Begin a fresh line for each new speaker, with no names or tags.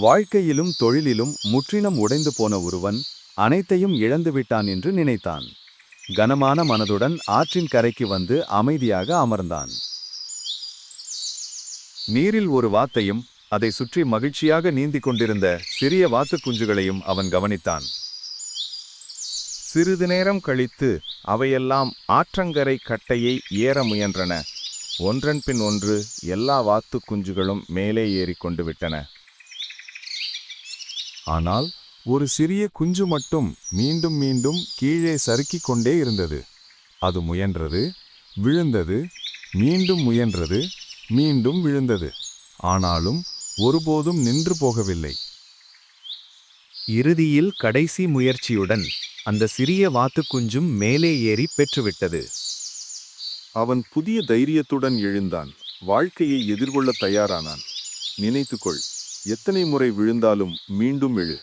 வாழ்க்கையிலும் தொழிலிலும் முற்றிலும் உடைந்து போன ஒருவன் அனைத்தையும் இழந்துவிட்டான் என்று நினைத்தான். கனமான மனதுடன் ஆற்றின் கரைக்கு வந்து அமைதியாக அமர்ந்தான். நீரில் ஒரு வாத்தையும் அதை சுற்றி மகிழ்ச்சியாக நீந்திக் கொண்டிருந்த சிறிய வாத்துக் குஞ்சுகளையும் அவன் கவனித்தான்.
சிறிது நேரம் கழித்து அவையெல்லாம் ஆற்றங்கரை கட்டையை ஏற முயன்றன. ஒன்றன் பின் ஒன்று எல்லா வாத்து குஞ்சுகளும் மேலே ஏறிக்கொண்டு விட்டன.
ஆனால் ஒரு சிறிய குஞ்சு மட்டும் மீண்டும் மீண்டும் கீழே சறுக்கிக் கொண்டே இருந்தது. அது முயன்றது, விழுந்தது, மீண்டும் முயன்றது, மீண்டும் விழுந்தது. ஆனாலும் ஒருபோதும் நின்று போகவில்லை.
இறுதியில் கடைசி முயற்சியுடன் அந்த சிறிய வாத்துக்குஞ்சும் மேலே ஏறி பெற்றுவிட்டது.
அவன் புதிய தைரியத்துடன் எழுந்தான். வாழ்க்கையை எதிர்கொள்ள தயாரானான். நினைத்துக்கொள், எத்தனை முறை விழுந்தாலும் மீண்டும் எழு.